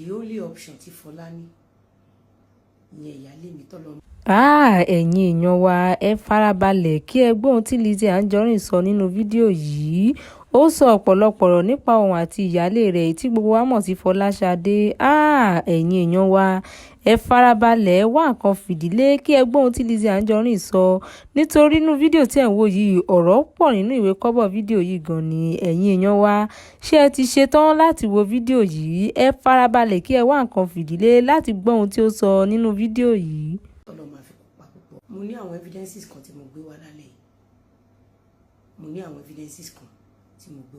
The only option tí Fọlá ní ìyẹn ìyáálé mi tọ́lọ́. ẹ̀yin èèyàn wa ẹ farabalẹ̀ kí ẹ gbọ́ ohun tí Lizzy Anjorin sọ nínú fídíò yìí. Ó sọ ọ̀pọ̀lọpọ̀ ọ̀rọ̀ nípa òun àti ìyáálé rẹ̀ tí gbogbo wa mọ̀ sí Fọláṣadé. Ẹ̀yin èèyàn wa ẹ farabalẹ̀ wá nǹkan fìdílé kí ẹ gbọ́ ohun tí Lizzy Anjorin sọ nítorí inú fídíò tí ẹ̀ ń wò yìí ọ̀rọ̀ pọ̀ nínú ìwé kọ́bọ̀ fídíò yìí gan ni. Ẹ̀yin èèyàn wa ṣé ẹ ti ṣetán láti wo fídíò yìí? Ẹ farabalẹ̀ kí ẹ wá nǹkan fìdílé láti gbọ́ ohun tí ó sọ nínú fídíò yìí. Mo ní àwọn evidences kan tí mo gbé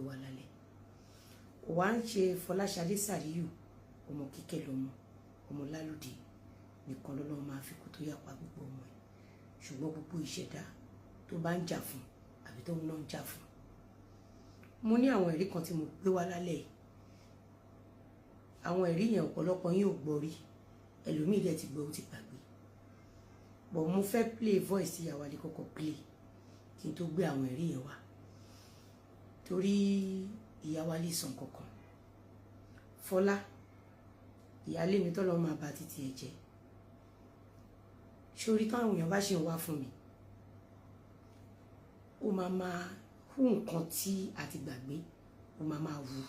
wá lálẹ́. Kò wá ń ṣe Fọláṣadé Sàríyù ọmọ Kíkẹ́ lọ́mọ ọmọ Lálùdé nìkan lọ́lọ́run máa fi kú tó yàpá gbogbo ọmọ ẹ̀, ṣùgbọ́n gbogbo ìṣẹ̀dá tó bá ń jà fún àbí tó ń náà ń jà fún. Mo ní àwọn ẹ̀rí kan tí mo gbé wá lálẹ́. Àwọn ẹ̀rí yẹn ọ̀pọ̀lọpọ̀ yín ò gbọ́ rí, ẹlòmíì dẹ̀ ti gbọ́ ó ti gbàgbé. But mo fẹ́ play voice tí Ìyáwálé kọ́kọ́ play kí n tó gbé àwọn ẹ̀rí yẹn wá, torí Ìyáwálé sàn kankan. Fọlá ìyáálé mi tọ́lọ́ máa bá títí ẹ̀ jẹ́, sórí táwọn èèyàn bá ṣe ń wá fún mi ó máa hù nǹkan tí a ti gbàgbé, ó máa wù.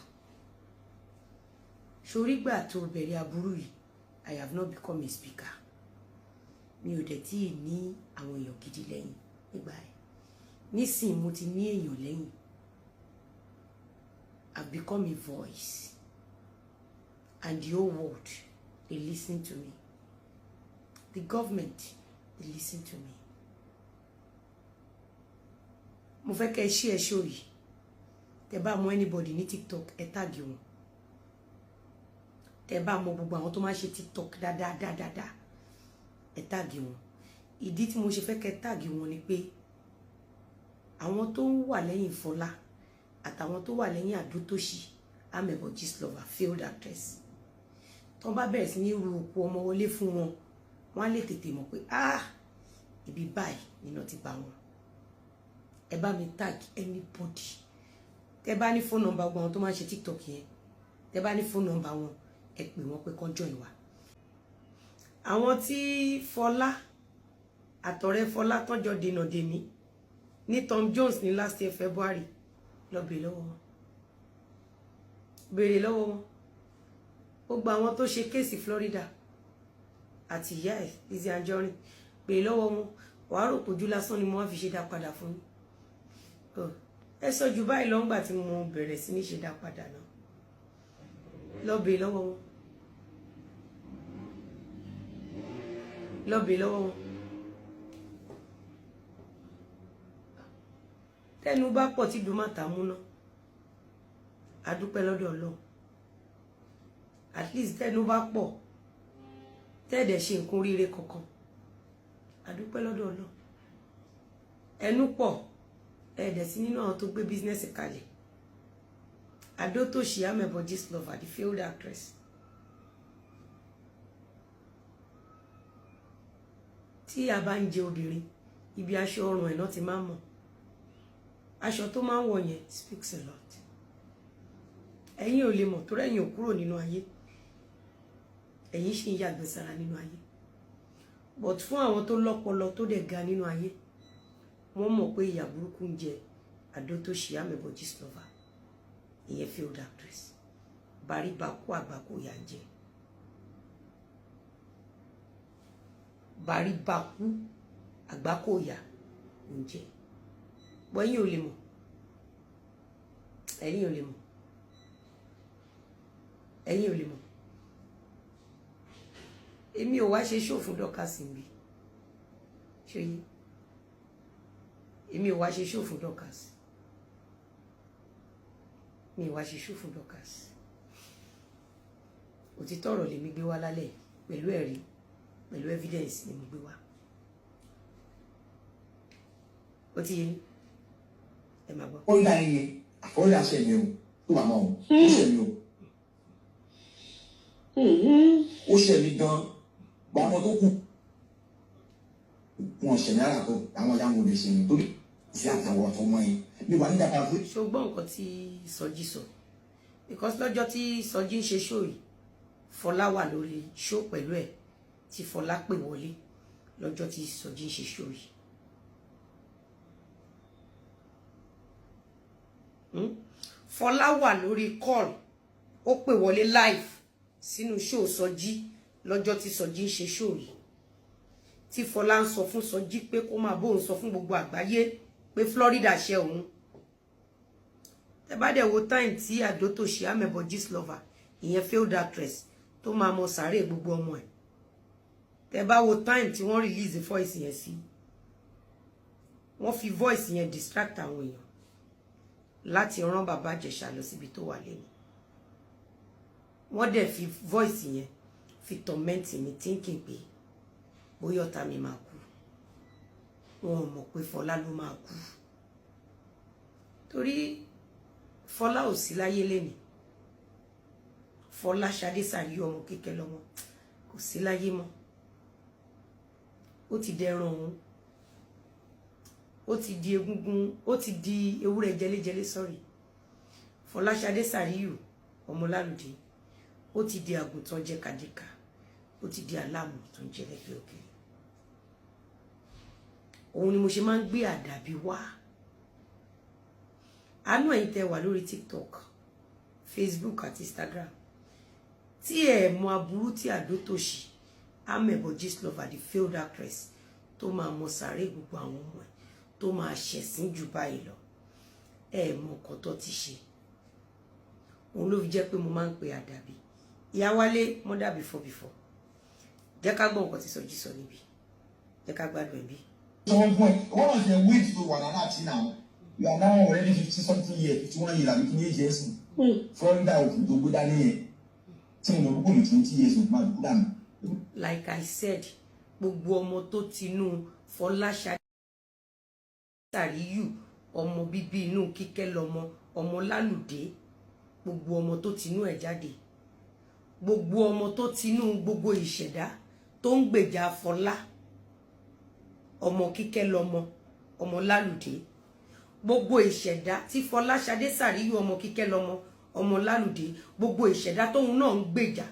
Sórí gbà tó bẹ̀rẹ̀ aburú yìí I have not become a speaker. Mi ò dẹ̀ tí ì ní àwọn èèyàn gidi lẹ́yìn nígbà ẹ̀. Nísìnyí mo ti ní èèyàn lẹ́yìn. I've become a voice and the whole world they listen to me. The government they listen to me. Mo fẹ́ kẹ́ share show yìí. Tẹ́ bá mọ̀ anybody ní TikTok ẹ tag wọn. Tẹ́ bá mọ̀ gbogbo àwọn tó máa ṣe TikTok dáadáa ẹ tag wọn. Ìdí tí mo ṣe fẹ́ kẹ́ tag wọn ni pé àwọn tó wà lẹ́yìn Fọlá àtàwọn tó wà lẹ́yìn Adótòṣì Amebo Gistlover failed actress. Tó bá bẹ̀rẹ̀ sí ní ru òkú ọmọ wọlé fún wọn, wọ́n á lè tètè mọ̀ pé ibi báyìí nínú ti bá wọn. Ẹ bá mi tag anybody. Tẹ́ bá ní phone number gbogbo àwọn tó máa ń ṣe TikTok yẹn, tẹ́ bá ní phone number wọn ẹ pè wọ́n pé kán join wa. Àwọn tí Fọlá àtọ̀rẹ́ Fọlá tọ́jọ́ dènà dèmí ní Tom Jones ní last year February lọ bèèrè lọ́wọ́ wọn. Bèèrè lọ́wọ́ wọn. Gbogbo àwọn tó ṣe kéèsì Florida àti ìyá ẹ̀ Lizzy Anjorin bèèrè lọ́wọ́ wọn. Wàá rò pójú lásán ni mo wá fi ṣe dá padà fún yín. Ẹ sọ jù báyìí lọ ńgbà tí mo bẹ̀rẹ̀ sí ní ṣe dá padà náà. Lọ bèèrè lọ́wọ́ wọn. Lọ bèèrè lọ́wọ́ wọn. Tẹ́nu bá pọ̀ tí dùn máta múná. A dúpẹ́ lọ́dọ̀ Ọlọ́run. At least tẹ́nu bá pọ̀ tẹ́ẹ̀dẹ̀ ṣe nǹkan oríire kankan. A dúpẹ́ lọ́dọ̀ Ọlọ́run. Ẹnu pọ̀ ẹ̀ẹ́dẹ̀ sí nínú àwọn tó gbé business kalẹ̀. Adótòṣì Amebo Gistlover the failed actress. Tí a bá ń jẹ obìnrin ibi aṣọ ọrùn ẹ̀ náà ti máa mọ̀. Aṣọ tó máa ń wọ̀ yẹn speaks a lot. Ẹ̀yin ò lè mọ̀ tó rẹ̀yin ò kúrò nínú ayé. Ẹ̀yin ṣì ń yàgbẹ́ sára nínú ayé. But fún àwọn tó lọ́pọlọ tó dẹ̀ ga nínú ayé, wọ́n mọ̀ pé ìyà burúkú ń jẹ Adótòṣì Amebo Gistlover. Ìyẹn failed actress. Bàrí bakú àgbákò yà ń jẹ. Bàrí bakú àgbákò yà ń jẹ. Bọ́ ẹ̀yin ò lè mọ̀. Ẹ̀yin ò lè mọ̀. Ẹ̀yin ò lè mọ̀. Èmi ò wá ṣe show fún Dorcas níbí. Ṣé yín? Èmi ò wá ṣe show fún Dorcas. Mi ò wá ṣe show fún Dorcas. Òtítọ́ ọ̀rọ̀ lèmi gbé wá lálẹ́ pẹ̀lú ẹ̀rí, pẹ̀lú evidence ni mo gbé wá. Ó ti yé yín? Ẹ máa gbọ́. Ó ń dá iye àfọwọ́lẹ́ àṣẹ mi o tó bá mọ́ o ó ṣe mi o. Ó ṣe mi gan-an gbàmọ́ tó kù. Wọ́n ṣe ní àràkọ́ àwọn ìyá wọn lè ṣe mi torí sí àtàwọn ọmọ yẹn ní wà nígbà kan ṣùgbọ́n nǹkan tí Sọjí sọ because lọ́jọ́ tí Sọjí ń ṣe show yìí Fọlá wà lórí show pẹ̀lú ẹ̀ tí Fọlá pè wọlé lọ́jọ́ tí Sọjí ń ṣe show yìí. Fọlá wà lórí call ó pè wọlé live sínú show Sọjí lọ́jọ́ tí Sọjí ń ṣe show yìí tí Fọlá ń sọ fún Sọjí pé kó máa bóun sọ fún gbogbo àgbáyé pé Florida ṣe òun. Tẹ́ bá dẹ̀ wo time tí Adótòṣì Amebo Gistlover ìyẹn failed actress tó máa mọ sàárè gbogbo ọmọ ẹ̀. Tẹ́ bá wo time tí wọ́n release voice yẹn sí, wọ́n fi voice yẹn distract àwọn èèyàn láti rán bàbá Ìjẹ̀ṣà lọ síbi tó wà lẹ́nu. Wọ́n dẹ̀ fi voice yẹn fi torment mi thinking pé bóyá ọ̀tá mi máa kú. Wọn ò mọ̀ pé Fọlá ló máa kú. Torí Fọlá ò sí láyé lẹ́ni. Fọlá Ṣadé Sàríù ọmọ kékeré lọ́mọ kò sí láyé mọ́. Ó ti dẹran òun. Ó ti di egungun, ó ti di ewúrẹ́ jẹlẹ́jẹlẹ́ sorry. Fọlá Ṣadé Sàríù ọmọ Lálùdé. Ó ti di àgùntàn jẹkadìka. Ó ti di aláàmù tó ń jẹ lẹ́gbẹ̀ẹ́ òkèèrè. Òun ni mo ṣe máa ń gbé àdàbí wá. Àánú ẹ̀yin tẹ́ wà lórí TikTok, Facebook àti Instagram. Tí ẹ mọ aburú tí Adótòṣì Amebo Gistlover the failed actress tó máa mọ sàárè gbogbo àwọn ọmọ ẹ̀ tó máa ṣẹ̀sín jù báyìí lọ. Ẹ mọ nǹkan tó ti ṣe. Òun ló fi jẹ́ pé mo máa ń pe àdàbí. Ìyá Wálé mother before. Jẹ́ ká gbọ́ nǹkan tí Sọjí sọ níbí. Jẹ́ ká gbádùn ẹ̀bí. So one of the ways to one another now. You are now already 50-something years, 51 years, and 50 years. Florida of the Budani. Saying you're going to 20 years with my Budan. Like I said, gbogbo ọmọ tó tinú Fọlá Ṣadé Sàríù ọmọ bíbí inú Kíkẹ́ lọ́mọ ọmọ Lálùdé, gbogbo ọmọ tó tinú ẹ̀ jáde, gbogbo ọmọ tó tinú gbogbo ìṣẹ̀dá tó ń gbèjà Fọlá ọmọ Kíkẹ́ lọ́mọ ọmọ Lálùdé, gbogbo ìṣẹ̀dá tí Fọlá Ṣadé Sàríù ọmọ Kíkẹ́ lọ́mọ ọmọ Lálùdé, gbogbo ìṣẹ̀dá tóun náà ń gbèjà,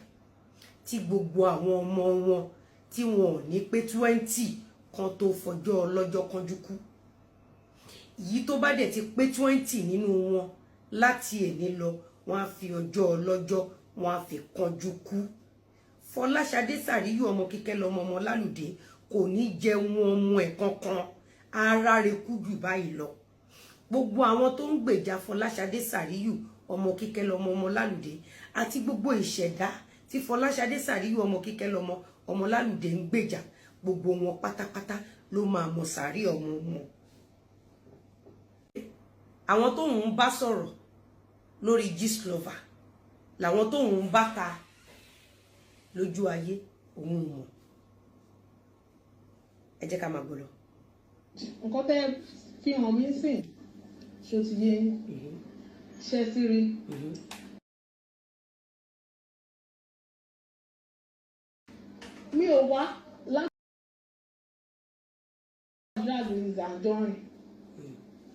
tí gbogbo àwọn ọmọ wọn tí wọn ò ní pé 20 kan tó fọjọ́ ọlọ́jọ́ kanjú kú. Èyí tó bá dẹ̀ ti pé 20 nínú wọn láti èní lọ wọ́n á fi ọjọ́ ọlọ́jọ́ wọ́n á fi kanjú kú. Fọlá Ṣadé Sàríù ọmọ Kíkẹ́ lọ́mọ ọmọ Lálùdé kò ní jẹun ọmọ ẹ̀ kankan, ara rẹ̀ kú jù báyìí lọ. Gbogbo àwọn tó ń gbèjà Fọlá Ṣadé Sàríù ọmọ Kíkẹ́ lọ́mọ ọmọ Lálùdé àti gbogbo ìṣẹ̀dá tí Fọlá Ṣadé Sàríù ọmọ Kíkẹ́ lọ́mọ ọmọ Lálùdé ń gbèjà, gbogbo wọn pátápátá ló máa mọ sàárè ọmọ wọn. Àwọn tó ń bá sọ̀rọ̀ lórí Gistlover làwọn tó ń bá ta lójú ayé òun mọ̀. Ẹ jẹ́ ká máa gbọ́ lọ. Nǹkan tẹ́ fi hàn mí sìn ṣó ti yé ṣe sí rí. Mi ò wá láti drag Lizzy Anjorin.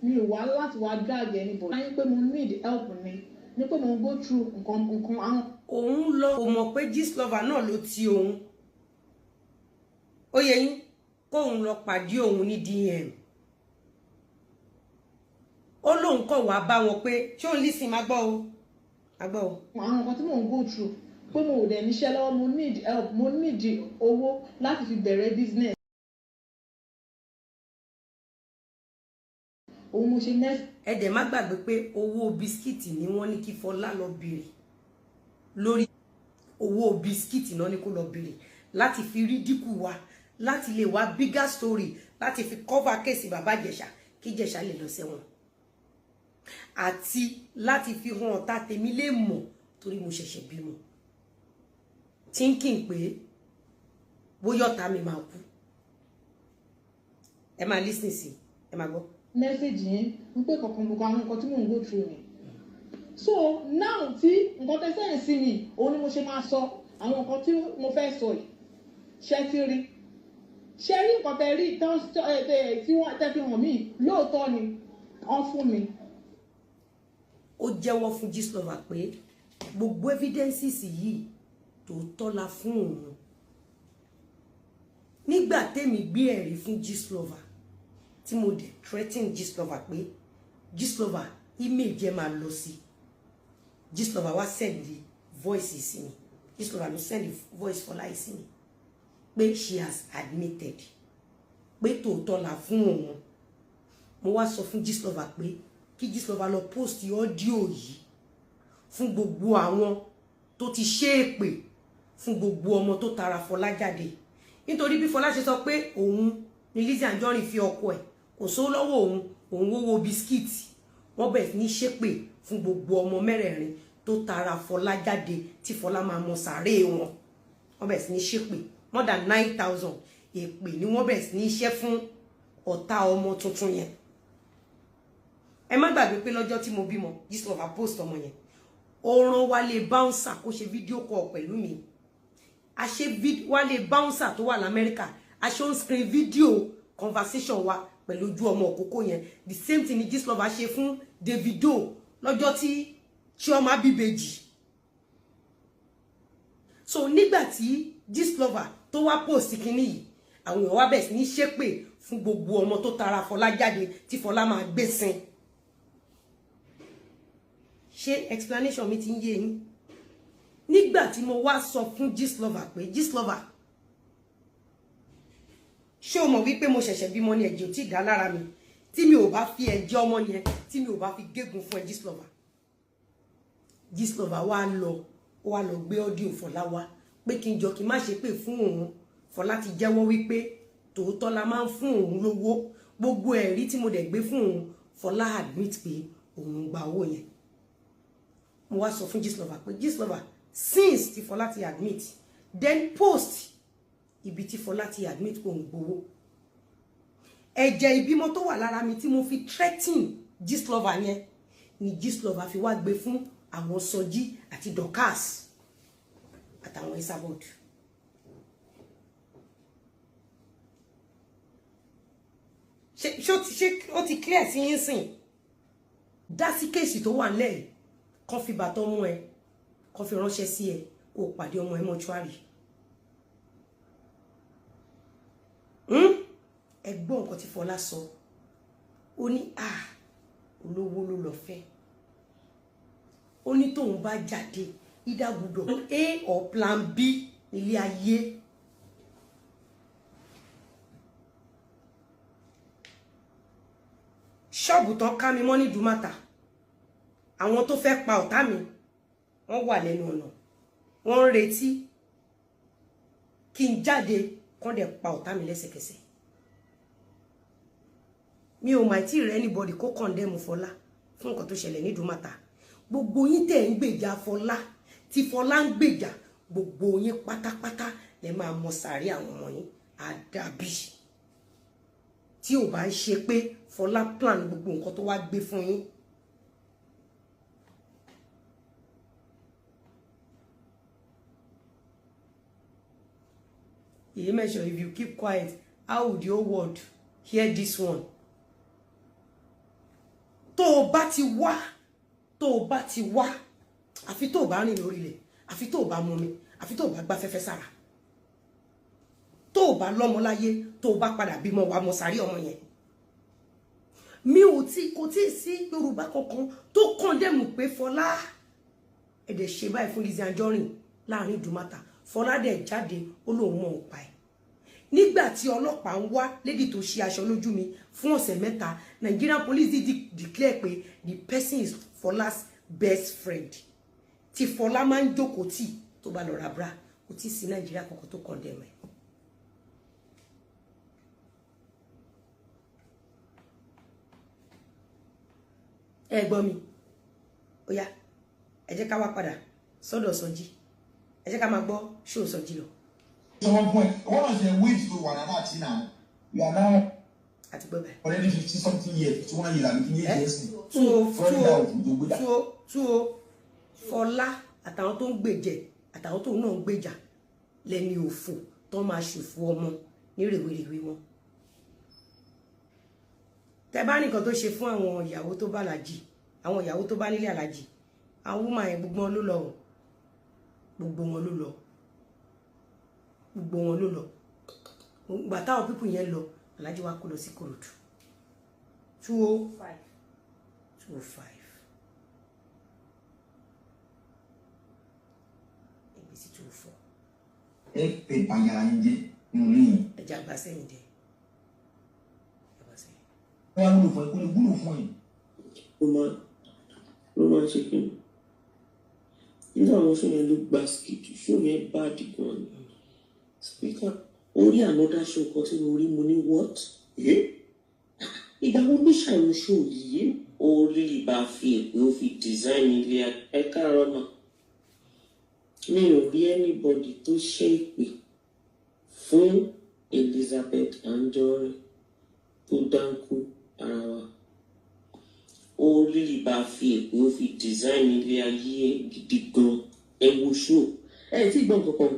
Mi ò wá láti wá drag anybody. Láyé pé mo need help ni pé mo go through nǹkan àwọn. Òun lọ kò mọ̀ pé Gistlover náà ló ti òun. Ó yẹ yín kóun lọ pàdé òun ní DM. Ó lóun kọ̀ wá bá wọn pé ṣé òun lísìn máa gbọ́ o. Máa gbọ́ o. Àwọn nǹkan tí mò ń go through pé mo ò dẹ̀ níṣẹ́ lọ́wọ́, mo need help, mo need owó láti fi bẹ̀rẹ̀ business. Òun mo ṣe next. Ẹ dẹ̀ má gbàgbé pé owó bisikíìtì ni wọ́n ní kí Fọlá lọ béèrè lórí owó bisikíìtì náà ní kó lọ béèrè láti fi rí dínkù wa, láti lè wá bigger story, láti fi cover case bàbá Ìjẹ̀ṣà kí Ìjẹ̀ṣà lè lọ sẹ́wọ̀n, àti láti fi hàn ọ̀tá tèmi lè mọ̀ torí mo ṣẹ̀ṣẹ̀ bímọ thinking pé bóyá ọ̀tá mi máa kú. Ẹ máa listen sí, ẹ máa gbọ́. Message yẹn wípé kankan gbogbo àwọn nǹkan tí mò ń go through ni. So now tí nǹkan tẹ́ sẹ́yìn sí mi òun ni mo ṣe máa sọ àwọn nǹkan tí mo fẹ́ sọ yìí. Ṣé ti rí? Ṣé rí nǹkan tẹ́ rí tí wọ́n tẹ́ fi hàn mí lóòótọ́ ni wọ́n fún mi. Ó jẹ́wọ́ fún Gistlover pé gbogbo evidences yìí tòótọ́ la fún òun nígbà tèmi gbé ẹ̀rí fún Gistlover tí mo dẹ̀ threaten Gistlover pé Gistlover image ẹ máa lọ sí Gistlover wá send the voice sí mi Gistlover ló send the voice Fọlá sí mi pé she has admitted pé tòótọ́ la fún òun mo wá sọ fún Gistlover pé kí Gistlover lọ post audio yìí fún gbogbo àwọn tó ti ṣe èpè fún gbogbo ọmọ tó tara Fọlá jáde nítorí bí Fọlá ṣe sọ pé òun ni Lizzy Anjorin fi ọkọ ẹ̀ kò sówó lọ́wọ́ òun wówó bisikíìtì wọ́n bẹ̀rẹ̀ ní ṣépè fún gbogbo ọmọ mẹ́rẹ̀ẹ̀rin tó tara Fọlá jáde tí Fọlá máa mọ sàárè wọn wọ́n bẹ̀rẹ̀ ní ṣépè more than 9,000 èpè ni wọ́n bẹ̀rẹ̀ ní iṣẹ́ fún ọ̀tá ọmọ tuntun yẹn ẹ má gbàgbé pé lọ́jọ́ tí mo bímọ Gistlover post ọmọ yẹn ó rán Wálé Bouncer kó ṣe fídíò call pẹ̀lú mi a ṣe Wálé Bouncer tó wà l'Amẹ́ríkà a ṣe on screen video conversation wa pẹ̀lú ojú ọmọ òkókó yẹn the same thing ni Gistlover ṣe fún Davido lọ́jọ́ tí Chioma bíbejì so nígbà tí Gistlover tó wá post kíní yìí àwọn èèyàn wá bẹ̀rẹ̀ sí ní ṣépè fún gbogbo ọmọ tó tara Fọlá jáde tí Fọlá máa gbé sin ṣé explanation mi ti ń yé yín nígbà tí mo wá sọ fún Gistlover pé Gistlover ṣé o mọ̀ wípé mo ṣẹ̀ṣẹ̀ bímọ ní ẹ̀jẹ̀ ò tí dá lára mi tí mi ò bá fi ẹ̀jẹ̀ ọmọ yẹn tí mi ò bá fi gégùn fún ẹ Gistlover wá lọ gbé audio Fọlá wá pé kí n jọ kí n má ṣe pé fún òun Fọlá ti jẹ́wọ́ wípé tòótọ́ la máa ń fún òun lówó gbogbo ẹ̀rí tí mo dẹ̀ gbé fún òun Fọlá admit pé òun gba owó yẹn mo wá sọ fún Gistlover pé Gistlover since tí Fọlá ti admit then post ibi tí Fọlá ti admit pé òun gbowó ẹ̀jẹ̀ ìbímọ tó wà lára mi tí mo fi threaten Gistlover yẹn ni Gistlover fi wá gbé fún àwọn Sọjí àti Dorcas àtàwọn Esabod ṣé ó ti clear sí yín sìn dá sí kéèsì tó wà nílẹ̀ kan fi bàtọ́ mú ẹ kan fi ránṣẹ́ sí ẹ kó o pàdé ọmọ ẹ mọ́ṣúárì ẹ gbọ́ nǹkan tí Fọlá sọ ó ní olówó ló lọ fẹ́ ó ní tóun bá jáde ìdágùdọ̀ A or plan B nílé ayé ṣọ́ọ̀bù tán ká mi mọ́ ní Dùmátà àwọn tó fẹ́ pa ọ̀tá mi wọ́n wà lẹ́nu ọ̀nà wọ́n ń retí kí n jáde kán dẹ̀ pa ọ̀tá mi lẹ́sẹ̀kẹsẹ̀ mi ò mà tí rẹ́ anybody kó condemn Fọlá fún nǹkan tó ṣẹlẹ̀ ní Dùmátà gbogbo yín tẹ̀ ń gbèjà Fọlá tí Fọlá ń gbèjà gbogbo yín pátápátá lẹ máa mọ sàárè àwọn ọmọ yín àdàbí tí ò bá ń ṣe pé Fọlá plan gbogbo nǹkan tó wá gbé fún yín you make sure if you keep quiet how would your world hear this one tó o bá ti wá àfi tó o bá rìn lórí ilẹ̀ àfi tó o bá mú mi àfi tó o bá gbá fẹ́fẹ́ sára tó o bá lọ́mọ láyé tó o bá padà bímọ wà mọ sàárè ọmọ yẹn mi ò tí kò tí sí Yorùbá kankan tó condemn pé Fọlá ẹ̀dẹ̀ ṣe báyìí fún Lizzy Anjorin láàrin Dùmátà Fọlá dẹ̀ jáde ó lóun mọ̀ ọ̀pá ẹ̀ nígbà tí ọlọ́pàá ń wá lédì tó ṣe aṣọ lójú mi fún ọ̀sẹ̀ mẹ́ta Nigerian police declare pé the person is Fọlá's best friend tí Fọlá máa ń jókòó tì tó bá lọ ra bra kò tí sí Nàìjíríà kankan tó condemn ẹ̀. ẹ gbọ́ mi ó yá ẹ jẹ́ ká wá padà sọ́dọ̀ Sọjí ẹ jẹ́ ká máa gbọ́ ṣó Sọjí lọ. One point, what was the wait to one another now? We are now àti gbọ́ báyìí. already 50-something years, 51 years, and 58 years. Tó Fọlá àtàwọn tó ń gbèjẹ àtàwọn tó náà ń gbèjà lẹ́ni òfò tó máa ṣòfò ọmọ ní rèwerèwe wọn. Tẹ́ bá nìkan tó ṣe fún àwọn ìyàwó tó bá làjì àwọn ìyàwó tó bá nílé àlàjì àwọn ọmọ yẹn gbogbo wọn ló lọ gbogbo wọn ló lọ gbà táwọn pípù yẹn lọ Alhaji wa kó lọ sí Ìkòròdú 205 ibi sí 204 ẹ pè bàyàrá yín jẹ nínú yìí. ẹja àgbà sẹ́yìn dé wọ́n á wúlò fún ẹ kó lè wúlò fún ẹ. ló máa ń ṣe kí ni nínú àwọn ṣó yẹn ló gba skit ṣó yẹn bá dìgbọn ni speaker orí another show kan tí mo rí mo ní what ìgbà wo ló ṣàwọn show yìí orí ìbá fi èpè ó fi design ilé ẹ̀ka rọ́nà mi ò rí anybody tó ṣe èpè fún Elizabeth Anjorin tó dáńkú ara wa orí ìbá fi èpè ó fi design ilé ayé gidi gan ẹ wo show ẹ tí gbọ́n kankan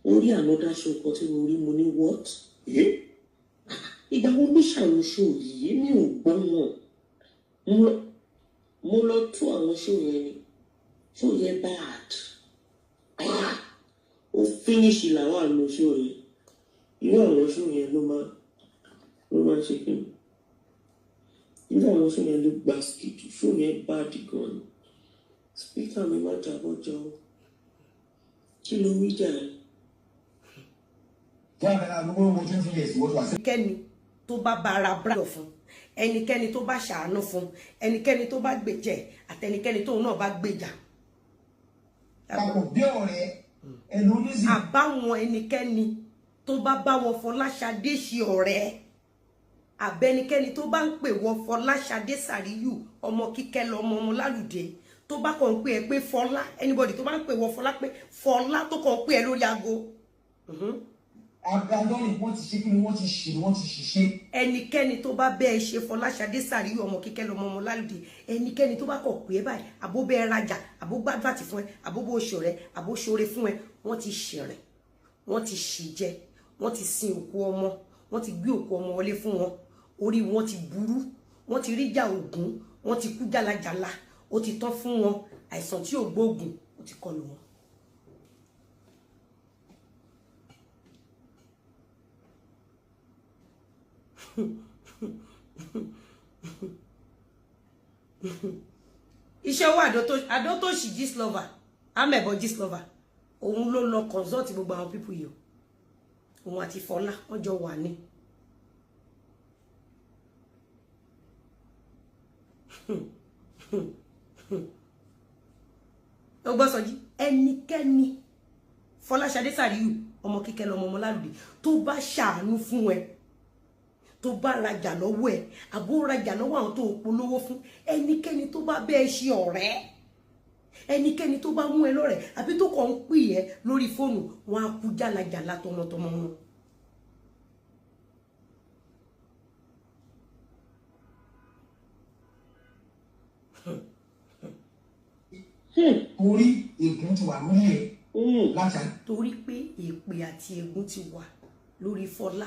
orí another show kan tí mo rí mo ní what ìgbà wo ló ṣàwọn show yìí mi ò gbọ́ wọn mo lọ tú àwọn show yẹn ni show yẹn bad ó finish làwọn àna show yẹn irú àwọn show yẹn ló máa ṣe kí ni irú àwọn show yẹn ló gba skit show yẹn bad gan ni speaker mi má jábọ́ jọ kí ló wí jà ẹ́. ẹnikẹ́ni tó bá bára bráyọ̀ fún ẹnikẹ́ni tó bá ṣàánú fún ẹnikẹ́ni tó bá gbèjẹ́ àtẹnikẹ́ni tóun náà bá gbèjà. papọ̀ bí ọ̀rẹ́ ẹnu oníṣì. àbáwọn ẹnikẹ́ni tó bá bá wọn Fọláṣadé ṣe ọ̀rẹ́ àbẹnikẹ́ni tó bá ń pè wọ Fọláṣadé Sàríyù ọmọ Kíkẹ́ lọmọ ọmọ Lálùdé tó bá kàn ń pè ẹ pé Fọlá anybody tó bá ń pè wọ Fọlá pé Fọlá tó kàn ń pè ẹ lórí aago. Agbadọ́rin wọ́n ti ṣe kí ni wọ́n ti ṣe wọ́n ti ṣiṣẹ́. ẹnikẹ́ni tó bá bẹ́ẹ̀ ṣe Fọláṣadé Sàríyù ọmọ Kíkẹ́ lọmọ ọmọ Lálùdé ẹnikẹ́ni tó bá kọ̀ pé ẹ báyìí àbó bẹ́ẹ̀ rajà àbó gbàdúrà fún ẹ àbó bó ṣọ̀rẹ́ àbó ṣoore fún ẹ wọ́n ti ṣẹ̀rẹ̀ wọ́n ti ṣìjẹ wọ́n ti sin òkú ọmọ wọ́n ti gbé òkú ọmọ wọlé fún wọn orí wọn ti burú wọ́n ti ríjà ògún wọ́n ti kú jálajàla ó ti tán fún wọn àìsàn tí ò gbóògùn ó ti kọlù wọn. iṣẹ́ owó àdó tó ṣì Gistlover amẹ̀bọ Gistlover òun ló lọ consult gbogbo àwọn pípù yìí òun àti Fọlá wọ́n jọ wà ní. ó gbọ́ Sọjí ẹnikẹ́ni Fọláṣadé Sàríyù ọmọ Kíkẹ́ lọmọ ọmọ Lálùdé tó bá ṣàánú fún ẹ tó bá rajà lọ́wọ́ ẹ àbó rajà lọ́wọ́ àwọn tó polówó fún ẹnikẹ́ni tó bá bẹ́ẹ̀ ṣe ọ̀rẹ́ ẹnikẹ́ni tó bá mú ẹ lọ́rẹ̀ àbí tó kàn ń pè ẹ lórí fóònù wọn á kú jálajàla tọmọtọmọ wọn. torí ègún ti wà lórí ẹ láti. torí pé èpè àti ègún ti wà lórí Fọlá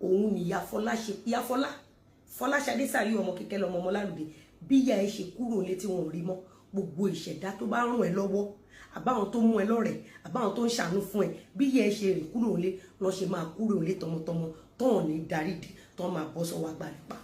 òun ni ìyá Fọlá ṣe ìyá Fọlá Fọláṣadé Sàríyù ọmọ Kíkẹ́ lọmọ ọmọ Lálùdé bí ìyá ẹ ṣe kúrò létí wọn ò rí mọ́ gbogbo ìṣẹ̀dá tó bá ràn ẹ́ lọ́wọ́ àbáwọn tó mú ẹ lọ́rẹ̀ẹ́ àbáwọn tó ń ṣàánú fún ẹ bí ìyá ẹ ṣe rìn kúrò lé lọ ṣe máa kúrò lé tọmọtọmọ tọ́ọ̀ ní dárídì tọ́ máa bọ́ sọ́wọ́ agbára pa.